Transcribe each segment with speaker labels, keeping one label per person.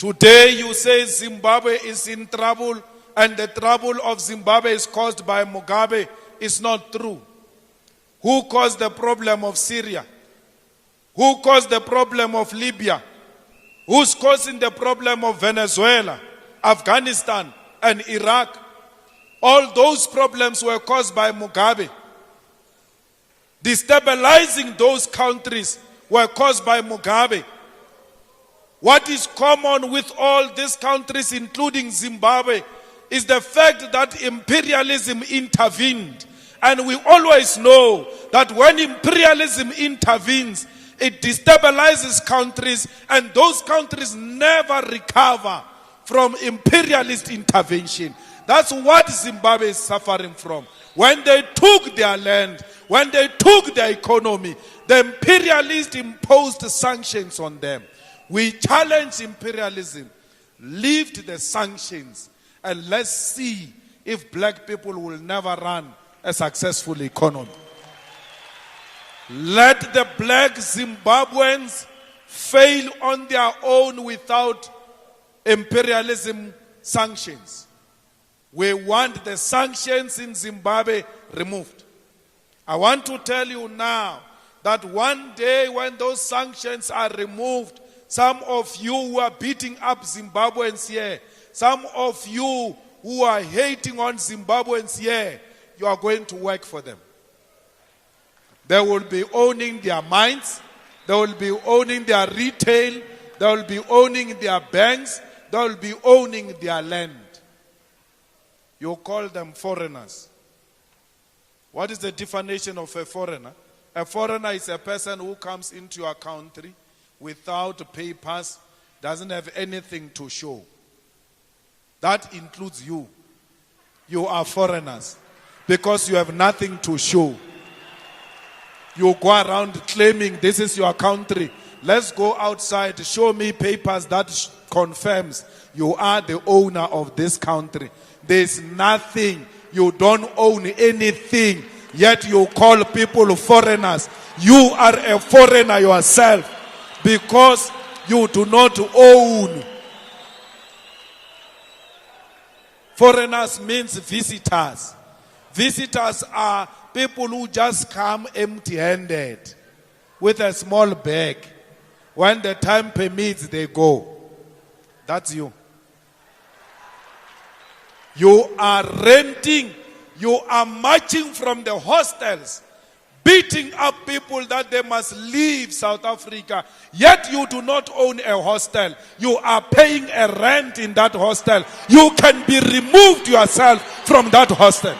Speaker 1: Today you say Zimbabwe is in trouble and the trouble of Zimbabwe is caused by Mugabe. It's not true. Who caused the problem of Syria? Who caused the problem of Libya? Who's causing the problem of Venezuela, Afghanistan, and Iraq? All those problems were caused by Mugabe. Destabilizing those countries were caused by Mugabe. What is common with all these countries, including Zimbabwe, is the fact that imperialism intervened. And we always know that when imperialism intervenes, it destabilizes countries, and those countries never recover from imperialist intervention. That's what Zimbabwe is suffering from. When they took their land, when they took their economy, the imperialists imposed sanctions on them. We challenge imperialism, lift the sanctions, and let's see if black people will never run a successful economy. Let the black Zimbabweans fail on their own without imperialism sanctions. We want the sanctions in Zimbabwe removed. I want to tell you now that one day when those sanctions are removed, some of you who are beating up Zimbabweans here, some of you who are hating on Zimbabweans here, you are going to work for them. They will be owning their mines, they will be owning their retail, they will be owning their banks, they will be owning their land. You call them foreigners. What is the definition of a foreigner? A foreigner is a person who comes into your country without papers, doesn't have anything to show. That includes you. You are foreigners because you have nothing to show. You go around claiming this is your country. Let's go outside. Show me papers that confirms you are the owner of this country. There's nothing. You don't own anything. Yet you call people foreigners. You are a foreigner yourself because you do not own. Foreigners means visitors. Visitors are people who just come empty-handed with a small bag. When the time permits, they go. That's you. You are renting. You are marching from the hostels, beating up people that they must leave South Africa. Yet you do not own a hostel. You are paying a rent in that hostel. You can be removed yourself from that hostel.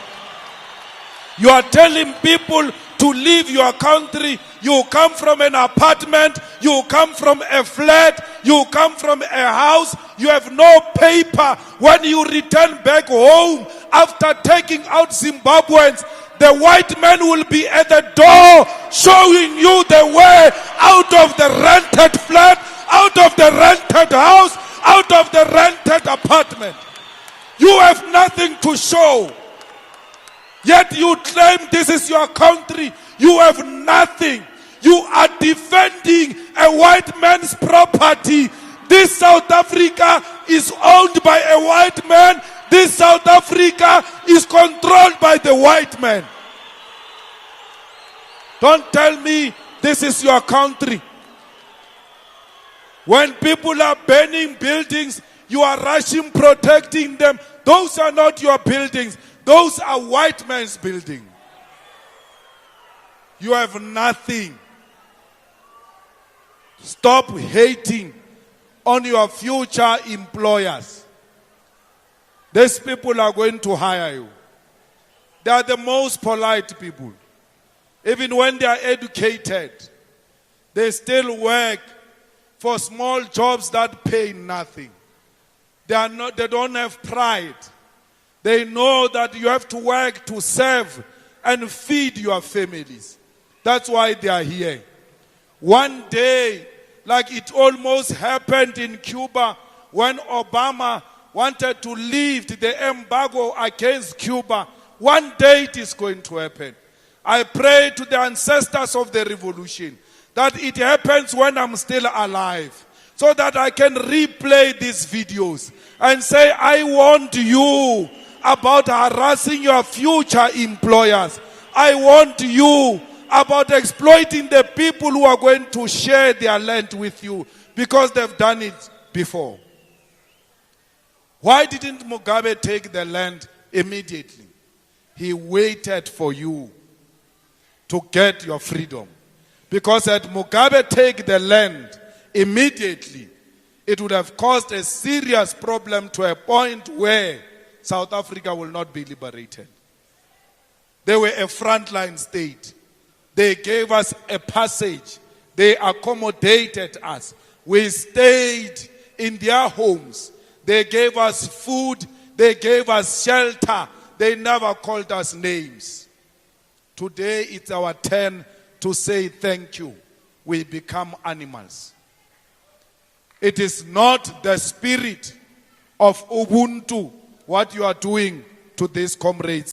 Speaker 1: You are telling people to leave your country. You come from an apartment. You come from a flat. You come from a house. You have no paper. When you return back home after taking out Zimbabweans, the white man will be at the door showing you the way out of the rented flat, out of the rented house, out of the rented apartment. You have nothing to show. Yet you claim this is your country. You have nothing. You are defending a white man's property. This South Africa is owned by a white man. This South Africa is controlled by the white man. Don't tell me this is your country. When people are burning buildings, you are rushing, protecting them. Those are not your buildings. Those are white man's buildings. You have nothing. Stop hating on your future employers. These people are going to hire you. They are the most polite people. Even when they are educated, they still work for small jobs that pay nothing. They don't have pride. They know that you have to work to serve and feed your families. That's why they are here. One day, like it almost happened in Cuba when Obama wanted to lift the embargo against Cuba, one day it is going to happen. I pray to the ancestors of the revolution that it happens when I'm still alive. so that I can replay these videos and say, I warned you about harassing your future employers. I warned you about exploiting the people who are going to share their land with you because they've done it before. Why didn't Mugabe take the land immediately? He waited for you to get your freedom. Because had Mugabe take the land immediately, it would have caused a serious problem to a point where South Africa will not be liberated. They were a frontline state. They gave us a passage. They accommodated us. We stayed in their homes. They gave us food. They gave us shelter. They never called us names. Today it's our turn to say thank you. We become animals. It is not the spirit of Ubuntu what you are doing to these comrades.